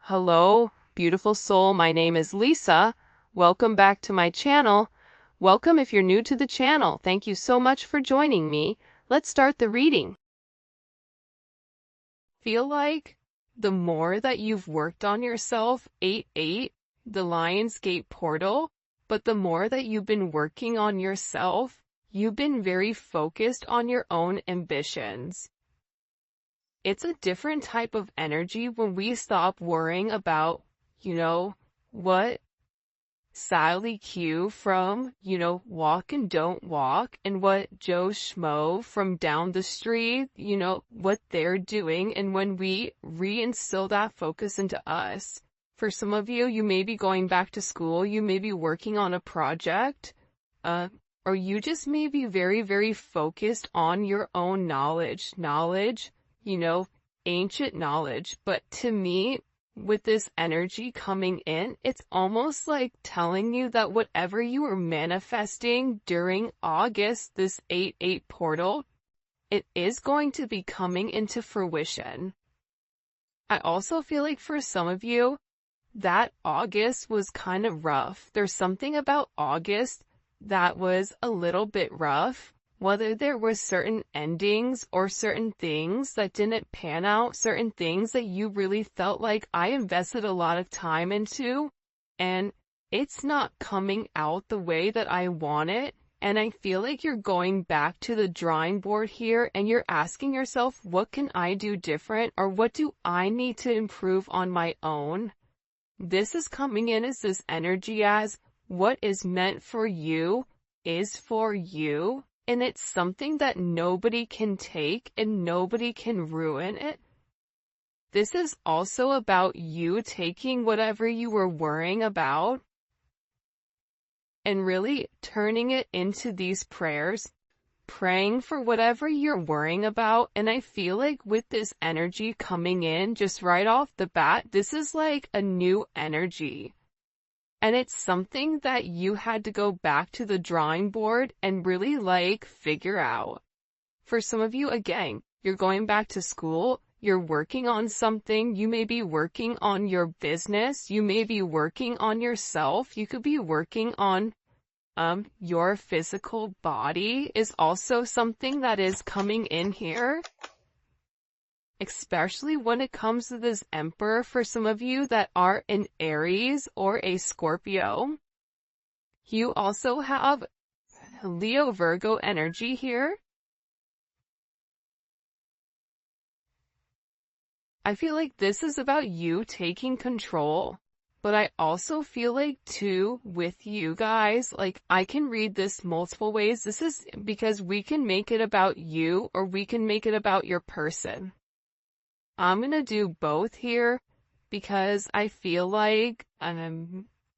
Hello, beautiful soul. My name is Lisa. Welcome back to my channel. Welcome if you're new to the channel. Thank you so much for joining me. Let's start the reading. Feel like the more that you've worked on yourself, 8-8, the Lionsgate portal, but the more that you've been working on yourself, you've been very focused on your own ambitions. It's a different type of energy when we stop worrying about, what Sally Q from, Walk and Don't Walk, and what Joe Schmo from down the street, what they're doing. And when we reinstill that focus into us, for some of you, you may be going back to school, you may be working on a project, or you just may be very, very focused on your own knowledge, ancient knowledge. But to me, with this energy coming in, it's almost like telling you that whatever you were manifesting during August, this 8-8 portal, it is going to be coming into fruition. I also feel like for some of you, that August was kind of rough. There's something about August that was a little bit rough. Whether there were certain endings or certain things that didn't pan out, certain things that you really felt like I invested a lot of time into, and it's not coming out the way that I want it. And I feel like you're going back to the drawing board here and you're asking yourself, what can I do different, or what do I need to improve on my own? This is coming in as this energy as what is meant for you is for you. And it's something that nobody can take and nobody can ruin it. This is also about you taking whatever you were worrying about and really turning it into these prayers, praying for whatever you're worrying about. And I feel like with this energy coming in just right off the bat, this is like a new energy. And it's something that you had to go back to the drawing board and really figure out. For some of you, again, you're going back to school, you're working on something, you may be working on your business, you may be working on yourself, you could be working on your physical body is also something that is coming in here. Especially when it comes to this Emperor, for some of you that are an Aries or a Scorpio. You also have Leo Virgo energy here. I feel like this is about you taking control, but I also feel like too with you guys, I can read this multiple ways. This is because we can make it about you or we can make it about your person. I'm going to do both here because I feel like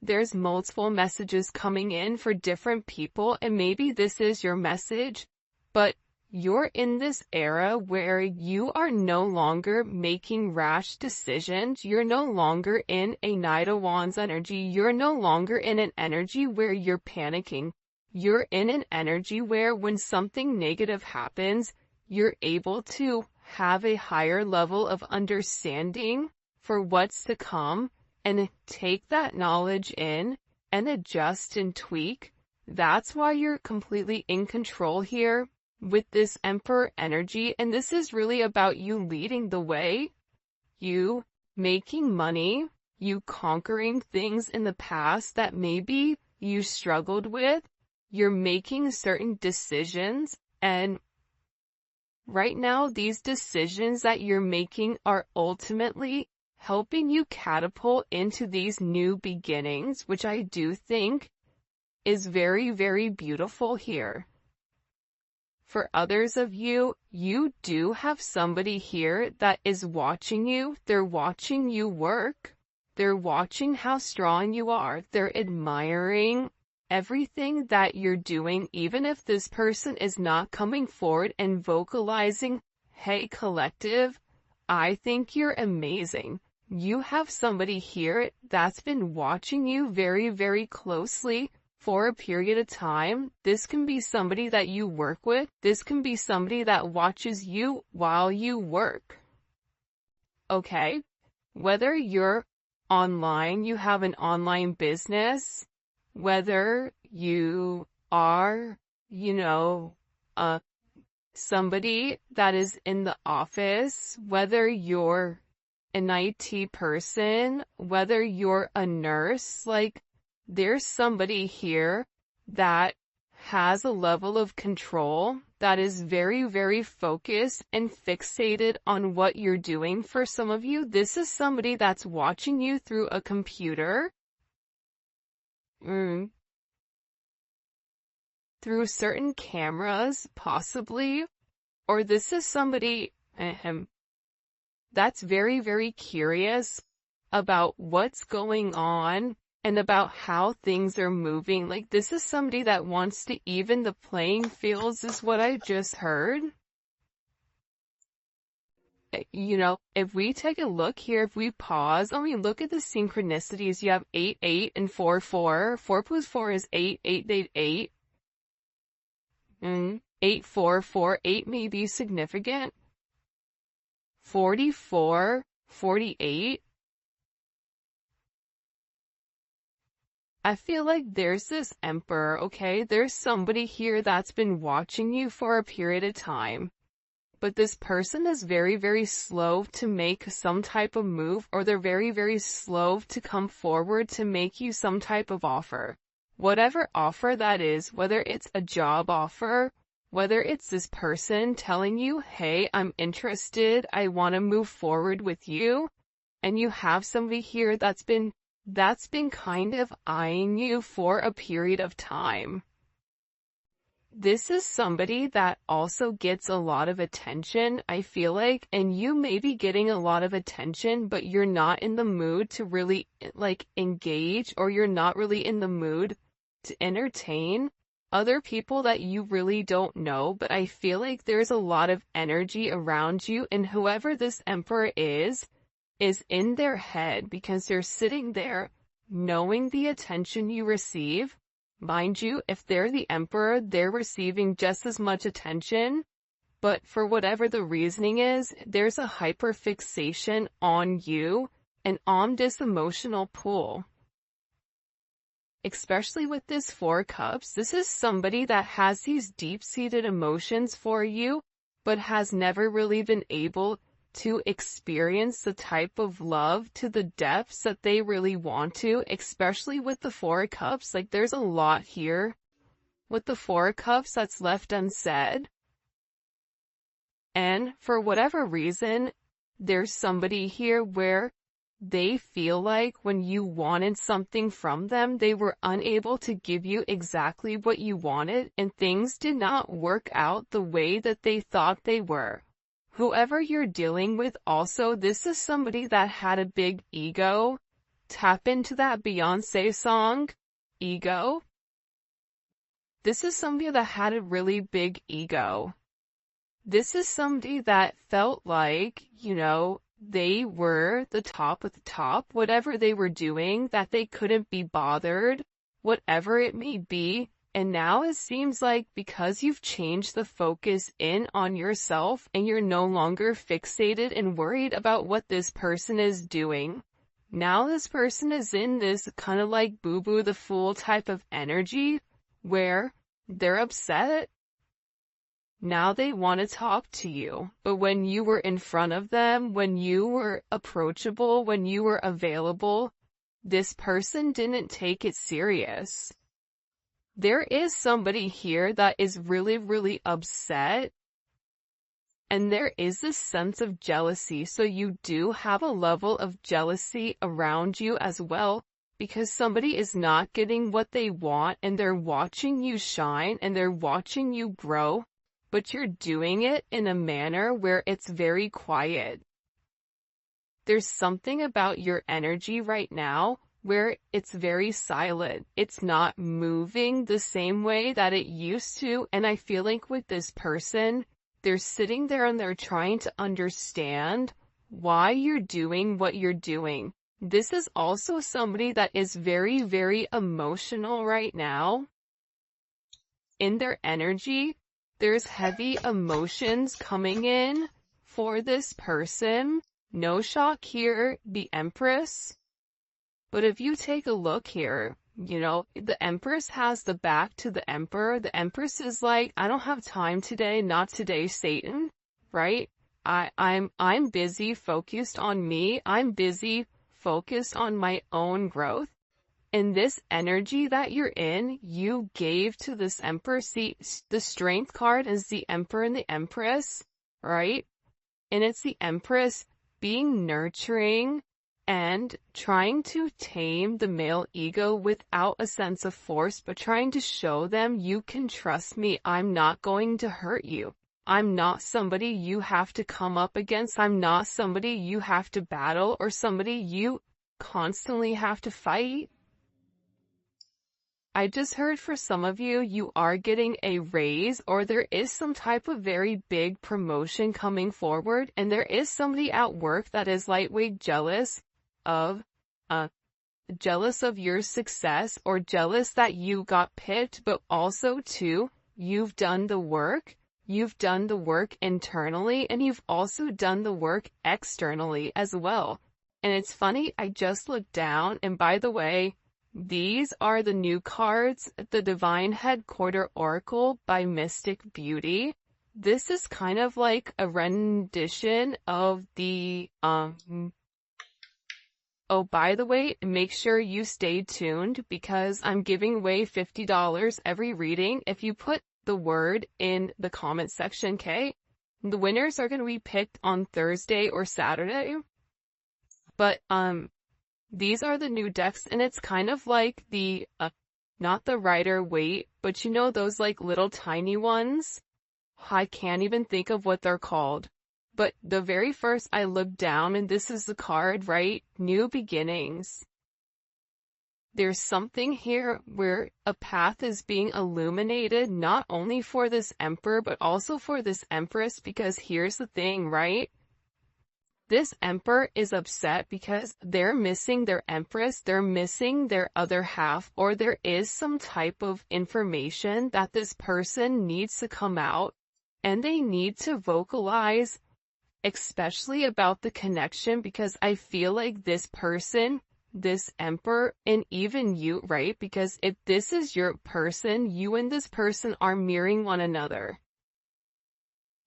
there's multiple messages coming in for different people, and maybe this is your message, but you're in this era where you are no longer making rash decisions. You're no longer in a Knight of Wands energy. You're no longer in an energy where you're panicking. You're in an energy where when something negative happens, you're able to have a higher level of understanding for what's to come and take that knowledge in and adjust and tweak. That's why you're completely in control here with this Emperor energy. And this is really about you leading the way, you making money, you conquering things in the past that maybe you struggled with. You're making certain decisions, and right now, these decisions that you're making are ultimately helping you catapult into these new beginnings, which I do think is very, very beautiful here. For others of you, you do have somebody here that is watching you. They're watching you work. They're watching how strong you are. They're admiring everything that you're doing, even if this person is not coming forward and vocalizing, hey collective, I think you're amazing. You have somebody here that's been watching you very, very closely for a period of time. This can be somebody that you work with. This can be somebody that watches you while you work. Okay? Whether you're online, you have an online business, whether you are, you know, somebody that is in the office, whether you're an IT person, whether you're a nurse, like there's somebody here that has a level of control that is very, very focused and fixated on what you're doing. For some of you, this is somebody that's watching you through a computer, through certain cameras, possibly, or this is somebody that's very, very curious about what's going on and about how things are moving. Like this is somebody that wants to even the playing fields, is what I just heard. You know, if we take a look here, if we pause and we look at the synchronicities, you have 8, 8, and 4, 4. 4 plus 4 is 8, 8, 8, 8. 8, 4, 4, 8 may be significant. 44, 48. I feel like there's this emperor, okay? There's somebody here that's been watching you for a period of time. But this person is very, very slow to make some type of move, or they're very, very slow to come forward to make you some type of offer. Whatever offer that is, whether it's a job offer, whether it's this person telling you, hey, I'm interested, I want to move forward with you, and you have somebody here that's been kind of eyeing you for a period of time. This is somebody that also gets a lot of attention, I feel like, and you may be getting a lot of attention, but you're not in the mood to really, like, engage, or you're not really in the mood to entertain other people that you really don't know. But I feel like there's a lot of energy around you, and whoever this emperor is in their head, because they're sitting there knowing the attention you receive. Mind you, if they're the emperor, they're receiving just as much attention, but for whatever the reasoning is, there's a hyperfixation on you and on this emotional pull. Especially with this 4 cups, this is somebody that has these deep-seated emotions for you, but has never really been able to experience the type of love to the depths that they really want to, especially with the 4 cups. Like there's a lot here with the 4 cups that's left unsaid. And for whatever reason, there's somebody here where they feel like when you wanted something from them, they were unable to give you exactly what you wanted, and things did not work out the way that they thought they were. Whoever you're dealing with also, this is somebody that had a big ego. Tap into that Beyonce song, Ego. This is somebody that had a really big ego. This is somebody that felt like, you know, they were the top of the top, whatever they were doing, that they couldn't be bothered, whatever it may be. And now it seems like because you've changed the focus in on yourself and you're no longer fixated and worried about what this person is doing, now this person is in this kind of like boo-boo the fool type of energy where they're upset. Now they want to talk to you, but when you were in front of them, when you were approachable, when you were available, this person didn't take it serious. There is somebody here that is really, really upset, and there is this sense of jealousy. So you do have a level of jealousy around you as well, because somebody is not getting what they want, and they're watching you shine, and they're watching you grow, but you're doing it in a manner where it's very quiet. There's something about your energy right now where it's very silent. It's not moving the same way that it used to. And I feel like with this person, they're sitting there and they're trying to understand why you're doing what you're doing. This is also somebody that is very, very emotional right now. In their energy, there's heavy emotions coming in for this person. No shock here, the Empress. But if you take a look here, you know, the Empress has the back to the Emperor. The Empress is like, I don't have time today, not today, Satan, right? I'm busy, focused on me. I'm busy, focused on my own growth. And this energy that you're in, you gave to this Emperor. See, the Strength card is the Emperor and the Empress, right? And it's the Empress being nurturing and trying to tame the male ego without a sense of force, but trying to show them, you can trust me. I'm not going to hurt you. I'm not somebody you have to come up against. I'm not somebody you have to battle or somebody you constantly have to fight. I just heard for some of you, you are getting a raise or there is some type of very big promotion coming forward, and there is somebody at work that is lightweight jealous of your success or jealous that you got picked, but also too, you've done the work. You've done the work internally and you've also done the work externally as well. And it's funny, I just looked down, and by the way, these are the new cards, the Divine Headquarter Oracle by Mystic Beauty. This is kind of like a rendition of the, oh, by the way, make sure you stay tuned because I'm giving away $50 every reading. If you put the word in the comment section, okay? The winners are going to be picked on Thursday or Saturday. But, these are the new decks, and it's kind of like the, not the Rider-Waite, but you know those like little tiny ones? I can't even think of what they're called. But the very first I looked down, and this is the card, right? New beginnings. There's something here where a path is being illuminated, not only for this Emperor, but also for this Empress, because here's the thing, right? This Emperor is upset because they're missing their Empress, they're missing their other half, or there is some type of information that this person needs to come out, and they need to vocalize, especially about the connection, because I feel like this person, this Emperor, and even you, right? Because if this is your person, you and this person are mirroring one another.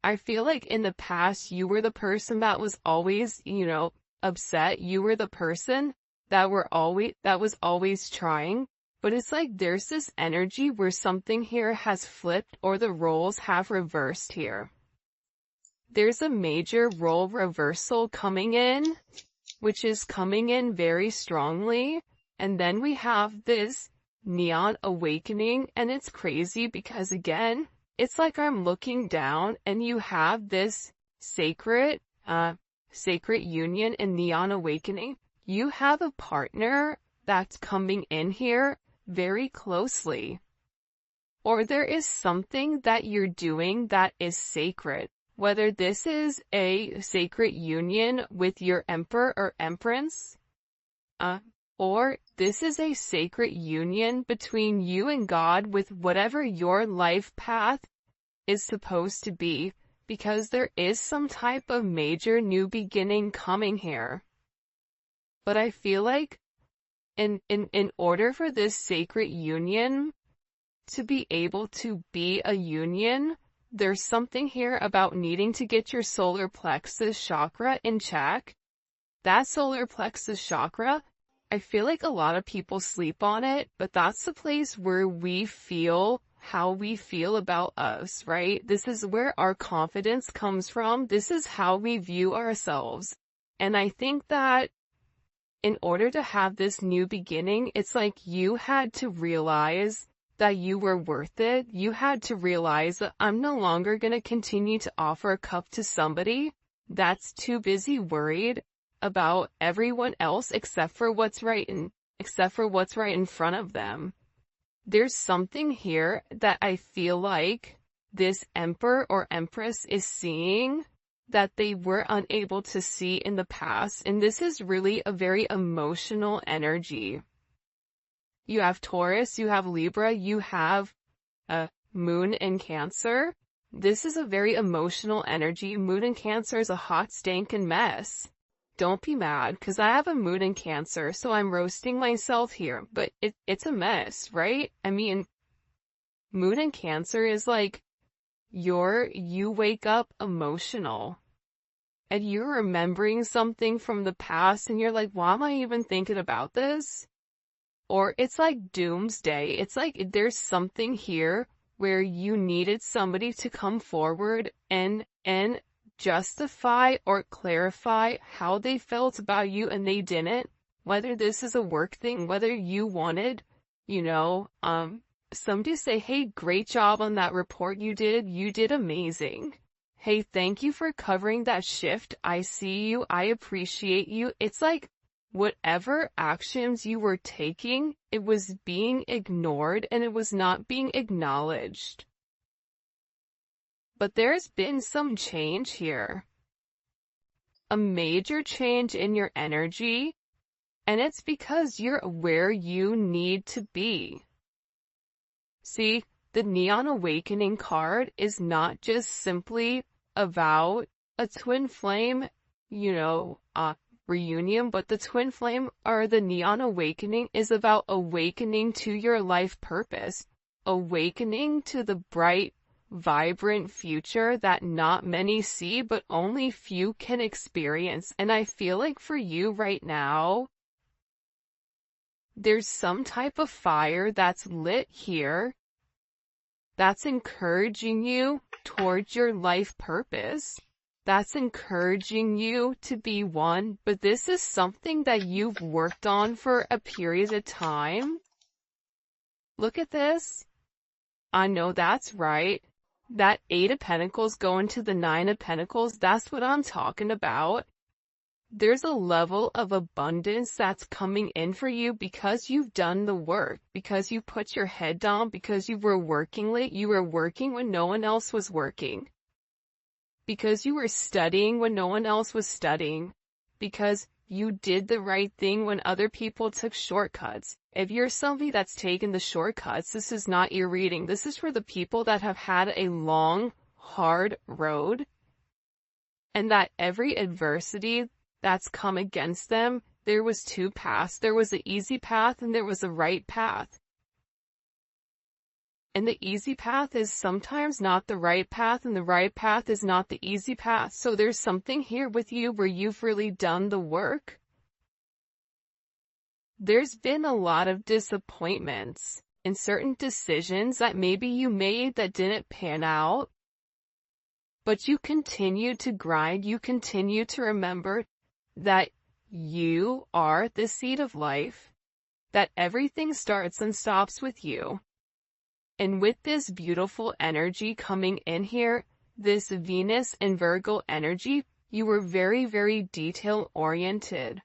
I feel like in the past, you were the person that was always, you know, upset. You were the person that was always trying. But it's like there's this energy where something here has flipped or the roles have reversed here. There's a major role reversal coming in, which is coming in very strongly. And then we have this neon awakening, and it's crazy because again, it's like I'm looking down and you have this sacred union in neon awakening. You have a partner that's coming in here very closely. Or there is something that you're doing that is sacred. Whether this is a sacred union with your Emperor or Empress, or this is a sacred union between you and God with whatever your life path is supposed to be, because there is some type of major new beginning coming here. But I feel like in order for this sacred union to be able to be a union, there's something here about needing to get your solar plexus chakra in check. That solar plexus chakra, I feel like a lot of people sleep on it, but that's the place where we feel how we feel about us, right? This is where our confidence comes from. This is how we view ourselves. And I think that in order to have this new beginning, it's like you had to realize that you were worth it. You had to realize that I'm no longer going to continue to offer a cup to somebody that's too busy worried about everyone else except for what's right in front of them. There's something here that I feel like this Emperor or Empress is seeing that they were unable to see in the past, and this is really a very emotional energy. You have Taurus, you have Libra, you have Moon in Cancer. This is a very emotional energy. Moon in Cancer is a hot, stinking mess. don't be mad, because I have a moon in Cancer, so I'm roasting myself here, but it's a mess, right? I mean, moon in Cancer is like, you wake up emotional, and you're remembering something from the past, and you're like, why am I even thinking about this? Or it's like doomsday. It's like there's something here where you needed somebody to come forward and justify or clarify how they felt about you, and they didn't. Whether this is a work thing, whether you wanted, somebody say, hey, great job on that report you did amazing. Hey, thank you for covering that shift. I see you. I appreciate you. It's like whatever actions you were taking, it was being ignored and it was not being acknowledged. But there's been some change here. A major change in your energy, and it's because you're where you need to be. See, the Neon Awakening card is not just simply about a twin flame, reunion, but the twin flame or the Neon Awakening is about awakening to your life purpose, awakening to the bright, vibrant future that not many see, but only few can experience. And I feel like for you right now, there's some type of fire that's lit here that's encouraging you towards your life purpose. That's encouraging you to be one, but this is something that you've worked on for a period of time. Look at this. I know that's right. That 8 of Pentacles going to the 9 of Pentacles, that's what I'm talking about. There's a level of abundance that's coming in for you because you've done the work, because you put your head down, because you were working late, you were working when no one else was working. Because you were studying when no one else was studying. Because you did the right thing when other people took shortcuts. If you're somebody that's taken the shortcuts, this is not your reading. This is for the people that have had a long, hard road. And that every adversity that's come against them, there was 2 paths. There was an easy path and there was a right path. And the easy path is sometimes not the right path, and the right path is not the easy path. So there's something here with you where you've really done the work. There's been a lot of disappointments in certain decisions that maybe you made that didn't pan out. But you continue to grind. You continue to remember that you are the seed of life, that everything starts and stops with you. And with this beautiful energy coming in here, this Venus and Virgo energy, you were very, very detail-oriented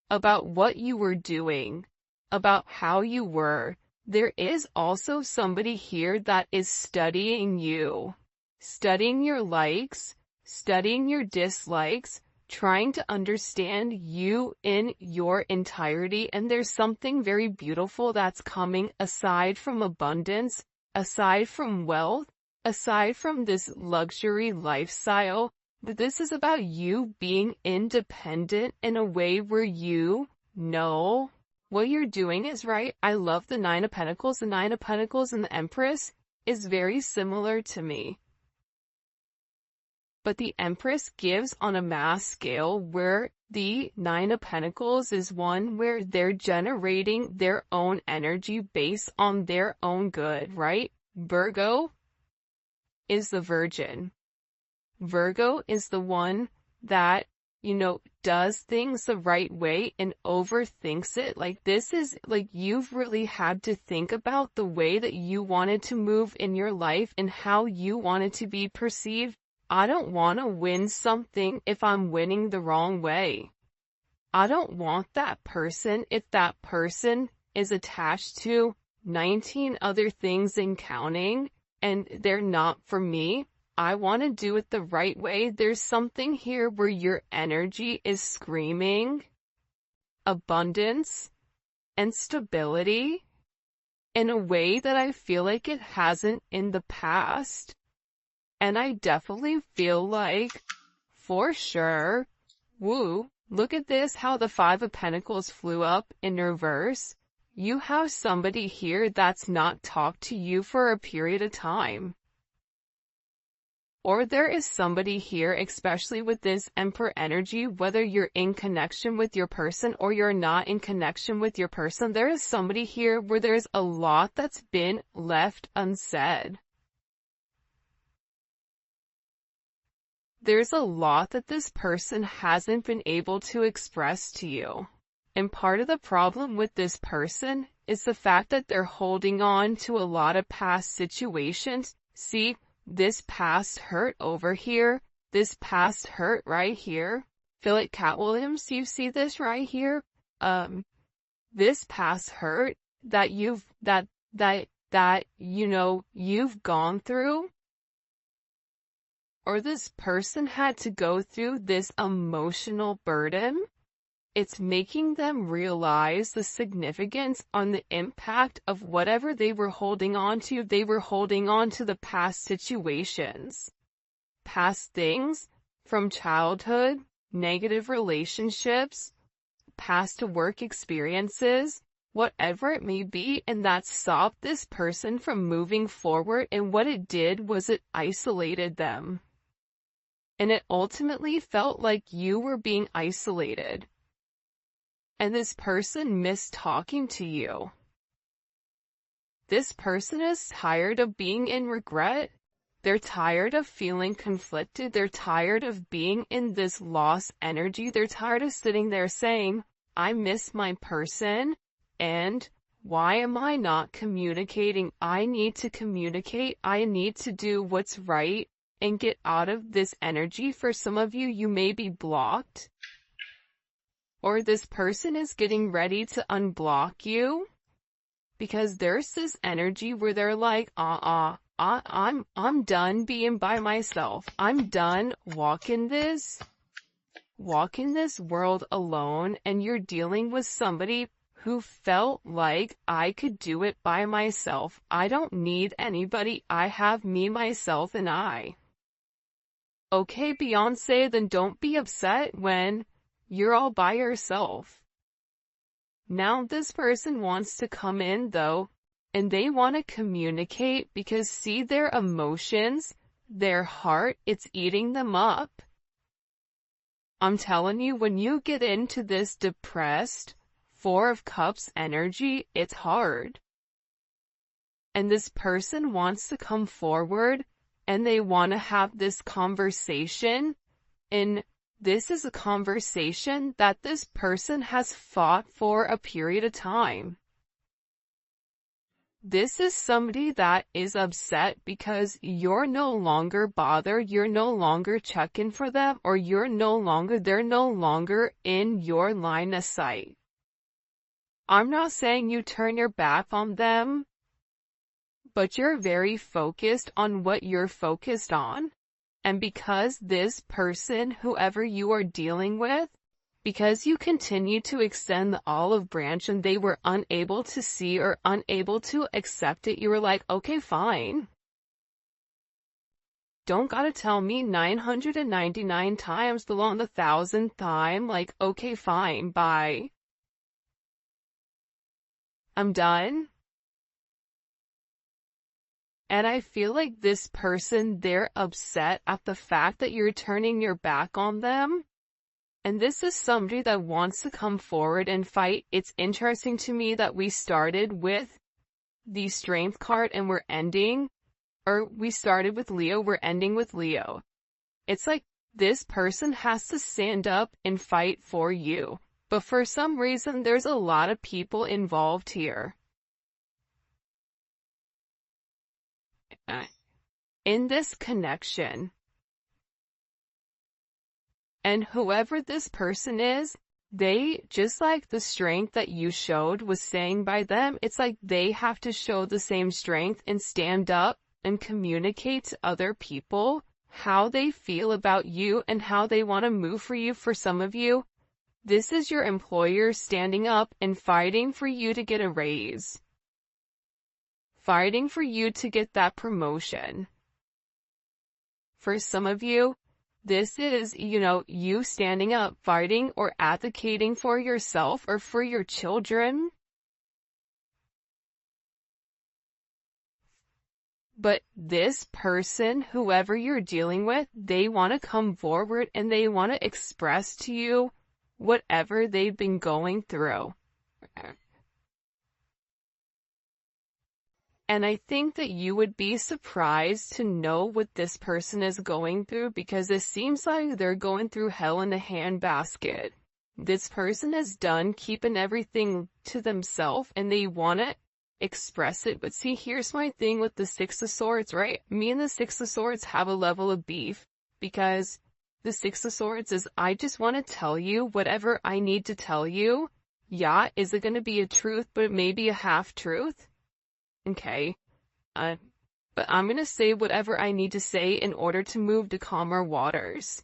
about what you were doing, about how you were. There is also somebody here that is studying you, studying your likes, studying your dislikes, trying to understand you in your entirety. And there's something very beautiful that's coming aside from abundance, aside from wealth, aside from this luxury lifestyle. This is about you being independent in a way where you know what you're doing is right. I love the 9 of Pentacles. The 9 of Pentacles and the Empress is very similar to me. But the Empress gives on a mass scale, where the 9 of Pentacles is one where they're generating their own energy based on their own good, right? Virgo is the Virgin. Virgo is the one that, does things the right way and overthinks it. Like, this is like you've really had to think about the way that you wanted to move in your life and how you wanted to be perceived. I don't want to win something if I'm winning the wrong way. I don't want that person if that person is attached to 19 other things and counting, and they're not for me. I want to do it the right way. There's something here where your energy is screaming abundance and stability in a way that I feel like it hasn't in the past. And I definitely feel like, for sure, Look at this, how the Five of Pentacles flew up in reverse. You have somebody here that's not talked to you for a period of time. Or there is somebody here, especially with this Emperor energy, whether you're in connection with your person or you're not in connection with your person, there is somebody here where there's a lot that's been left unsaid. There's a lot that this person hasn't been able to express to you. And part of the problem with this person is the fact that they're holding on to a lot of past situations. See, this past hurt over here, this past hurt right here. Feel like Cat Williams, you see this right here? This past hurt that you've gone through, or this person had to go through this emotional burden. It's making them realize the significance on the impact of whatever they were holding on to. They were holding on to the past situations, past things from childhood, negative relationships, past work experiences, whatever it may be, and that stopped this person from moving forward. And what it did was it isolated them. And it ultimately felt like you were being isolated. And this person missed talking to you. This person is tired of being in regret. They're tired of feeling conflicted. They're tired of being in this lost energy. They're tired of sitting there saying, I miss my person, and why am I not communicating? I need to communicate. I need to do what's right and get out of this energy. For some of you, you may be blocked. Or this person is getting ready to unblock you, because there's this energy where they're like, I'm done being by myself. I'm done walking this world alone. And you're dealing with somebody who felt like, I could do it by myself. I don't need anybody. I have me, myself, and I. Okay, Beyonce, then don't be upset when you're all by yourself. Now this person wants to come in though, and they want to communicate, because see, their emotions, their heart, it's eating them up. I'm telling you, when you get into this depressed Four of Cups energy, it's hard. And this person wants to come forward, and they want to have this conversation, and this is a conversation that this person has fought for a period of time. This is somebody that is upset because you're no longer bothered, you're no longer checking for them, or they're no longer in your line of sight. I'm not saying you turn your back on them, but you're very focused on what you're focused on. And because this person, whoever you are dealing with, because you continue to extend the olive branch and they were unable to see or unable to accept it, you were like, okay, fine. Don't gotta tell me 999 times along the 1,000th time, like, okay, fine, bye. I'm done. And I feel like this person, they're upset at the fact that you're turning your back on them. And this is somebody that wants to come forward and fight. It's interesting to me that we started with the Strength card and we started with Leo, we're ending with Leo. It's like this person has to stand up and fight for you. But for some reason, there's a lot of people involved here. In this connection. And whoever this person is, they, just like the strength that you showed was saying by them, it's like they have to show the same strength and stand up and communicate to other people how they feel about you and how they want to move for you. For some of you, this is your employer standing up and fighting for you to get a raise. Fighting for you to get that promotion. For some of you, This is, you standing up, fighting, or advocating for yourself or for your children. But this person, whoever you're dealing with, they want to come forward and they want to express to you whatever they've been going through. And I think that you would be surprised to know what this person is going through, because it seems like they're going through hell in a handbasket. This person is done keeping everything to themselves and they want to express it. But see, here's my thing with the Six of Swords, right? Me and the Six of Swords have a level of beef, because the Six of Swords is, I just want to tell you whatever I need to tell you. Yeah, is it going to be a truth, but it may be a half-truth? Okay. But I'm going to say whatever I need to say in order to move to calmer waters.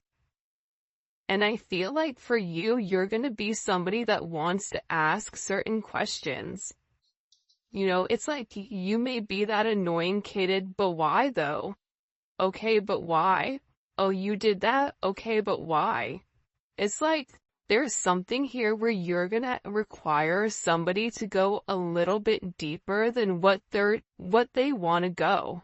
And I feel like for you, you're going to be somebody that wants to ask certain questions. It's like you may be that annoying kid, but why though? Okay, but why? Oh, you did that? Okay, but why? It's like there's something here where you're gonna require somebody to go a little bit deeper than what they want to go.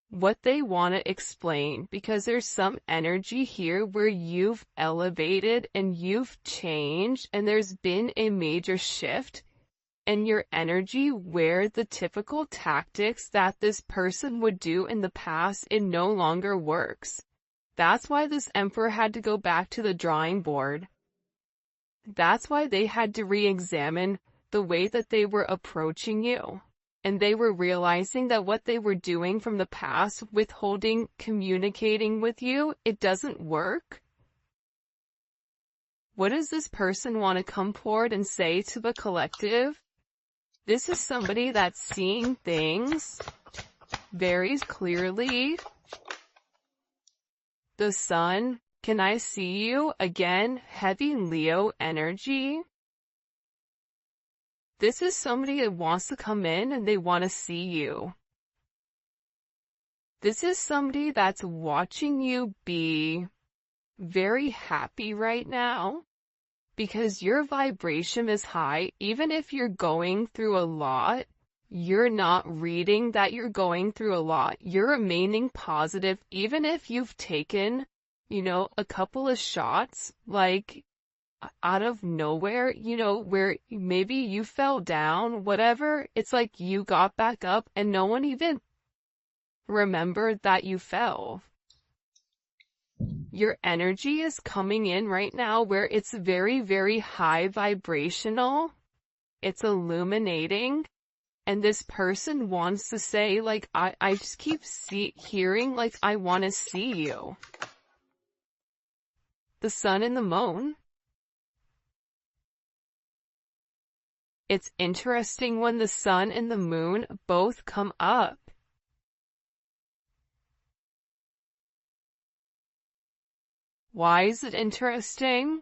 What they want to explain, because there's some energy here where you've elevated and you've changed and there's been a major shift in your energy where the typical tactics that this person would do in the past, it no longer works. That's why this Emperor had to go back to the drawing board. That's why they had to re-examine the way that they were approaching you. And they were realizing that what they were doing from the past, withholding, communicating with you, it doesn't work. What does this person want to come forward and say to the collective? This is somebody that's seeing things very clearly. The Sun, can I see you? Again, heavy Leo energy. This is somebody that wants to come in and they want to see you. This is somebody that's watching you be very happy right now, because your vibration is high. Even if you're going through a lot, you're not reading that you're going through a lot. You're remaining positive, even if you've taken, a couple of shots, like, out of nowhere, where maybe you fell down, whatever. It's like you got back up and no one even remembered that you fell. Your energy is coming in right now where it's very, very high vibrational. It's illuminating. And this person wants to say, like, I just keep hearing, like, I want to see you. The Sun and the Moon. It's interesting when the Sun and the Moon both come up. Why is it interesting?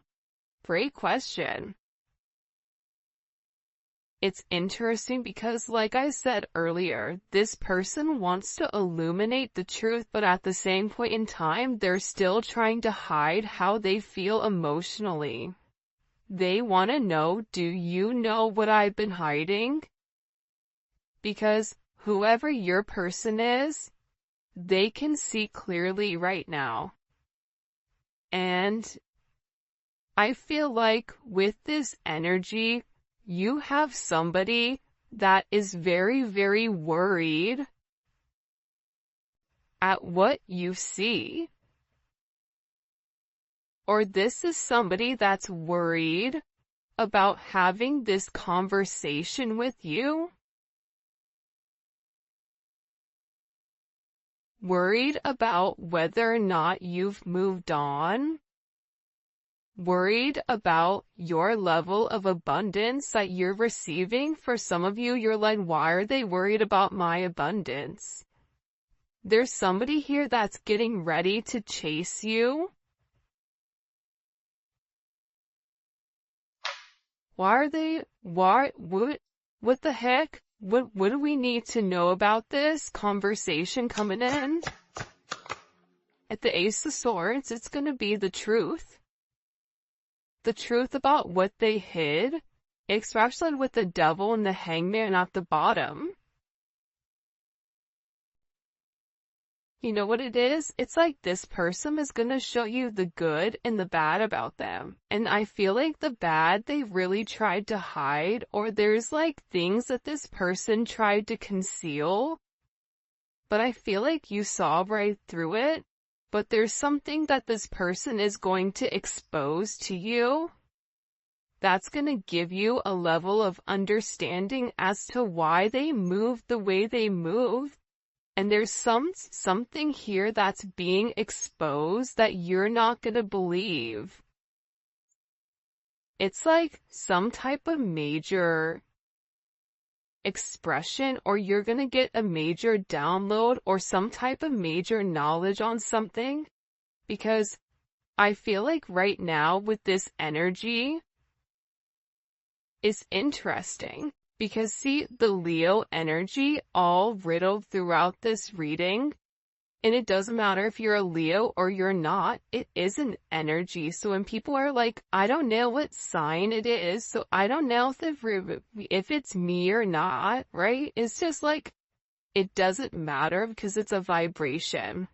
Great question. It's interesting because, like I said earlier, this person wants to illuminate the truth, but at the same point in time, they're still trying to hide how they feel emotionally. They want to know, do you know what I've been hiding? Because whoever your person is, they can see clearly right now. And I feel like with this energy, you have somebody that is very, very worried at what you see. Or this is somebody that's worried about having this conversation with you. Worried about whether or not you've moved on. Worried about your level of abundance that you're receiving. For some of you, you're like, why are they worried about my abundance? There's somebody here that's getting ready to chase you. What the heck? What do we need to know about this conversation coming in? At the Ace of Swords, it's going to be the truth. The truth about what they hid, especially with the Devil and the Hangman at the bottom. You know what it is? It's like this person is going to show you the good and the bad about them. And I feel like the bad they really tried to hide, or there's like things that this person tried to conceal. But I feel like you saw right through it. But there's something that this person is going to expose to you that's going to give you a level of understanding as to why they moved the way they moved. And there's something here that's being exposed that you're not going to believe. It's like some type of major expression, or you're going to get a major download or some type of major knowledge on something. Because I feel like right now with this energy is interesting. Because see, the Leo energy all riddled throughout this reading, and it doesn't matter if you're a Leo or you're not, it is an energy. So when people are like, I don't know what sign it is, so I don't know if it's me or not, right? It's just like, it doesn't matter because it's a vibration.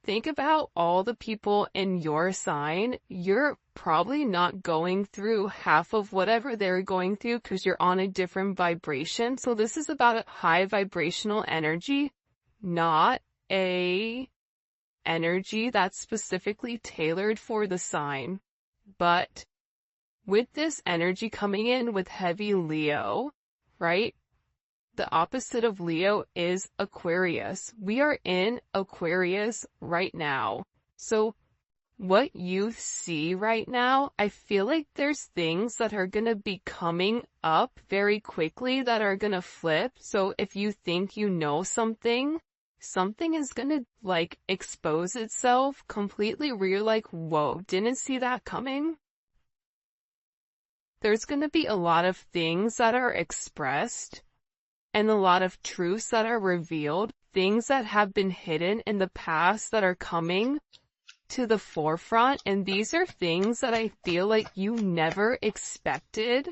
Think about all the people in your sign. You're probably not going through half of whatever they're going through because you're on a different vibration. So this is about a high vibrational energy, not a energy that's specifically tailored for the sign. But with this energy coming in with heavy Leo, right? The opposite of Leo is Aquarius. We are in Aquarius right now. So what you see right now, I feel like there's things that are going to be coming up very quickly that are going to flip. So if you think you know something, something is going to like expose itself completely where you're like, whoa, didn't see that coming. There's going to be a lot of things that are expressed and a lot of truths that are revealed, things that have been hidden in the past that are coming to the forefront. And these are things that I feel like you never expected.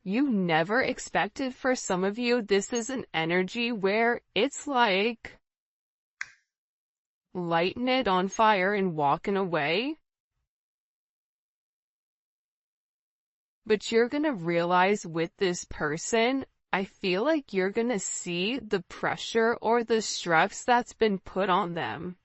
You never expected. For some of you, this is an energy where it's like lighting it on fire and walking away. But you're going to realize with this person, I feel like you're going to see the pressure or the stress that's been put on them.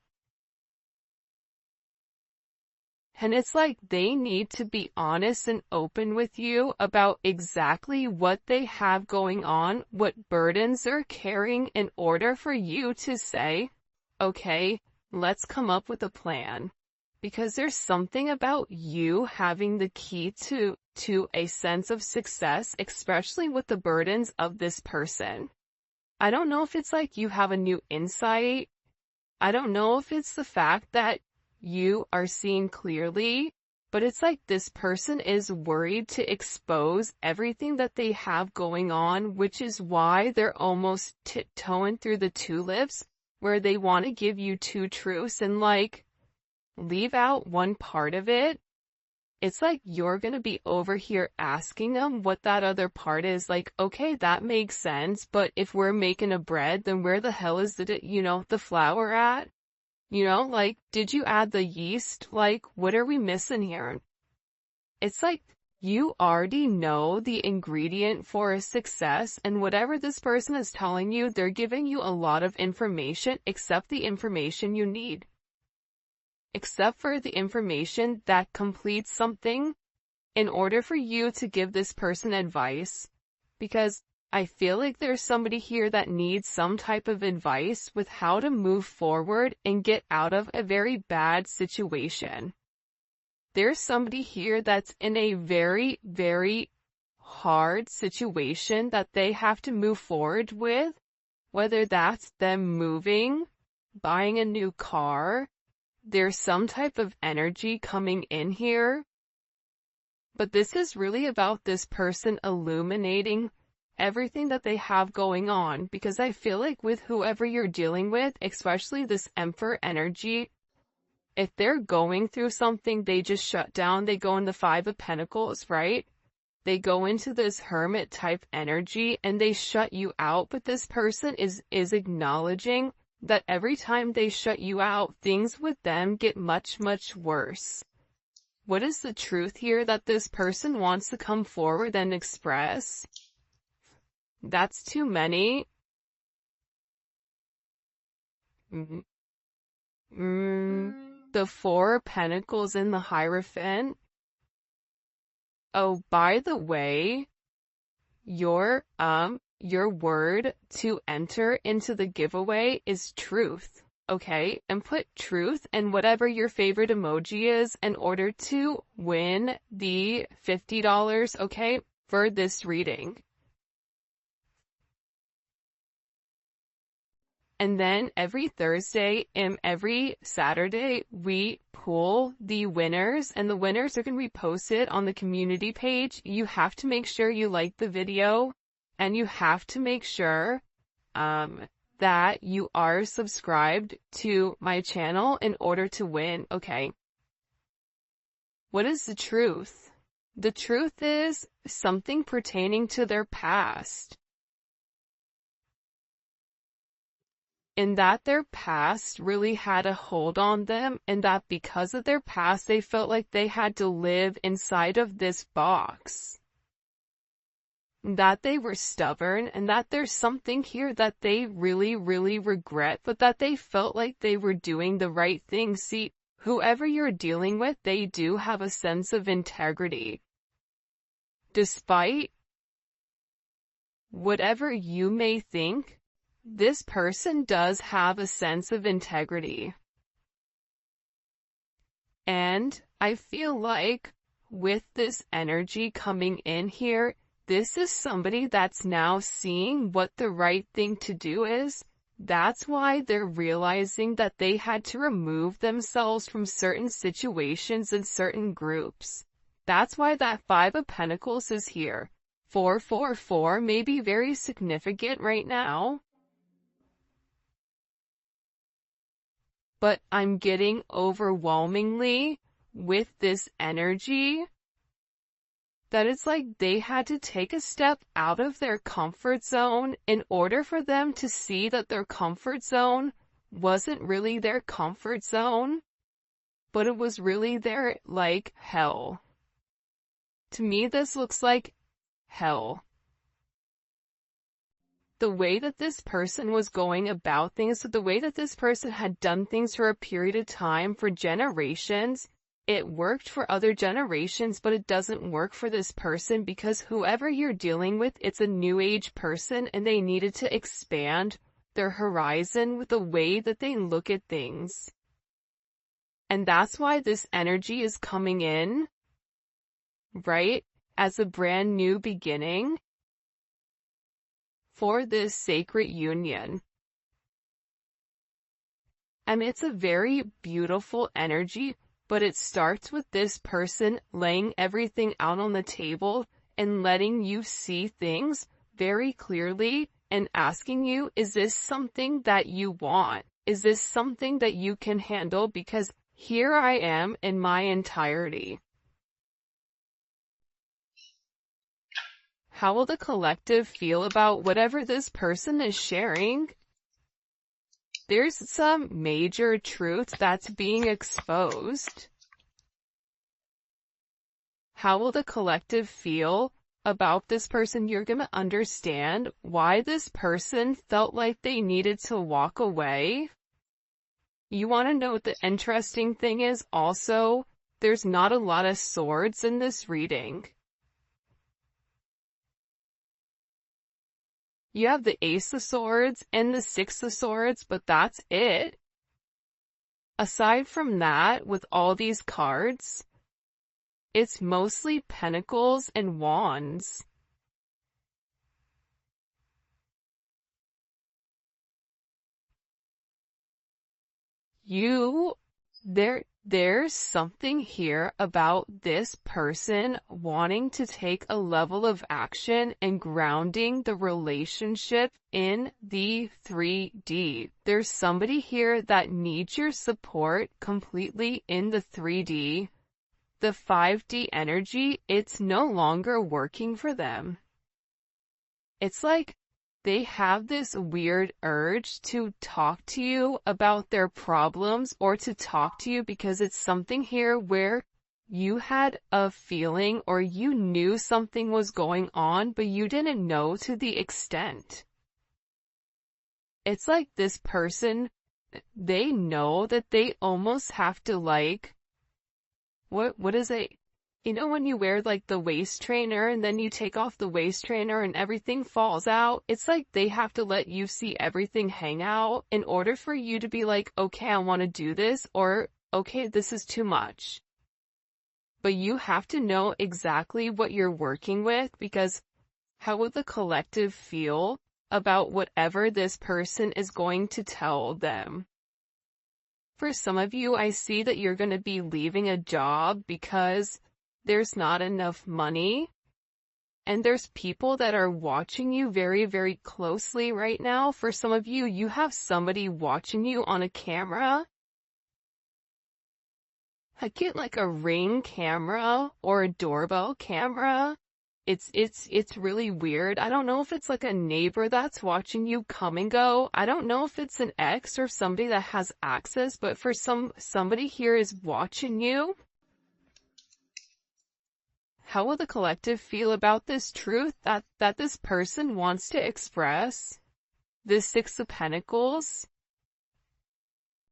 And it's like they need to be honest and open with you about exactly what they have going on, what burdens they're carrying, in order for you to say, okay, let's come up with a plan. Because there's something about you having the key to a sense of success, especially with the burdens of this person. I don't know if it's like you have a new insight. I don't know if it's the fact that you are seeing clearly, but it's like this person is worried to expose everything that they have going on, which is why they're almost tiptoeing through the tulips, where they want to give you two truths and like leave out one part of it. It's like you're going to be over here asking them what that other part is. Like, okay, that makes sense, but if we're making a bread, then where the hell is the flour at? Like, did you add the yeast? Like, what are we missing here? It's like you already know the ingredient for a success, and whatever this person is telling you, they're giving you a lot of information, except the information you need. Except for the information that completes something in order for you to give this person advice. Because I feel like there's somebody here that needs some type of advice with how to move forward and get out of a very bad situation. There's somebody here that's in a very, very hard situation that they have to move forward with, whether that's them moving, buying a new car. There's some type of energy coming in here. But this is really about this person illuminating everything that they have going on, because I feel like with whoever you're dealing with, especially this Emperor energy, if they're going through something, they just shut down. They go in the Five of Pentacles, right? They go into this hermit type energy and they shut you out. But this person is acknowledging that every time they shut you out, things with them get much, much worse. What is the truth here that this person wants to come forward and express? That's too many. The Four of Pentacles in the Hierophant. Oh, by the way, your word to enter into the giveaway is truth. Okay, and put truth and whatever your favorite emoji is in order to win the $50, okay, for this reading. And then every Thursday and every Saturday, we pull the winners, and the winners are going to be posted on the community page. You have to make sure you like the video, and you have to make sure, that you are subscribed to my channel in order to win, okay? What is the truth? The truth is something pertaining to their past. In that their past really had a hold on them, and that because of their past, they felt like they had to live inside of this box. That they were stubborn, and that there's something here that they really, really regret, but that they felt like they were doing the right thing. See, whoever you're dealing with, they do have a sense of integrity. Despite whatever you may think, this person does have a sense of integrity. And I feel like with this energy coming in here, this is somebody that's now seeing what the right thing to do is. That's why they're realizing that they had to remove themselves from certain situations and certain groups. That's why that Five of Pentacles is here. 444 may be very significant right now. But I'm getting overwhelmingly with this energy that it's like they had to take a step out of their comfort zone in order for them to see that their comfort zone wasn't really their comfort zone, but it was really their, like, hell. To me, this looks like hell. The way that this person was going about things, the way that this person had done things for a period of time, for generations, it worked for other generations, but it doesn't work for this person because whoever you're dealing with, it's a new age person and they needed to expand their horizon with the way that they look at things. And that's why this energy is coming in, right, as a brand new beginning for this sacred union. And it's a very beautiful energy, but it starts with this person laying everything out on the table and letting you see things very clearly and asking you, is this something that you want? Is this something that you can handle? Because here I am in my entirety. How will the collective feel about whatever this person is sharing? There's some major truth that's being exposed. How will the collective feel about this person? You're going to understand why this person felt like they needed to walk away. You want to know what the interesting thing is? Also, there's not a lot of swords in this reading. You have the Ace of Swords and the Six of Swords, but that's it. Aside from that, with all these cards, it's mostly Pentacles and Wands. There's something here about this person wanting to take a level of action and grounding the relationship in the 3D. There's somebody here that needs your support completely in the 3D. The 5D energy, it's no longer working for them. It's like they have this weird urge to talk to you about their problems or to talk to you because it's something here where you had a feeling or you knew something was going on, but you didn't know to the extent. It's like this person, they know that they almost have to like, what is it? You know when you wear like the waist trainer and then you take off the waist trainer and everything falls out? It's like they have to let you see everything hang out in order for you to be like, okay, I want to do this, or okay, this is too much. But you have to know exactly what you're working with, because how would the collective feel about whatever this person is going to tell them? For some of you, I see that you're going to be leaving a job because there's not enough money, and there's people that are watching you very, very closely right now. For some of you, you have somebody watching you on a camera. I get like a Ring camera or a doorbell camera. It's really weird. I don't know if it's like a neighbor that's watching you come and go. I don't know if it's an ex or somebody that has access, but for somebody here is watching you. How will the collective feel about this truth that this person wants to express? The Six of Pentacles.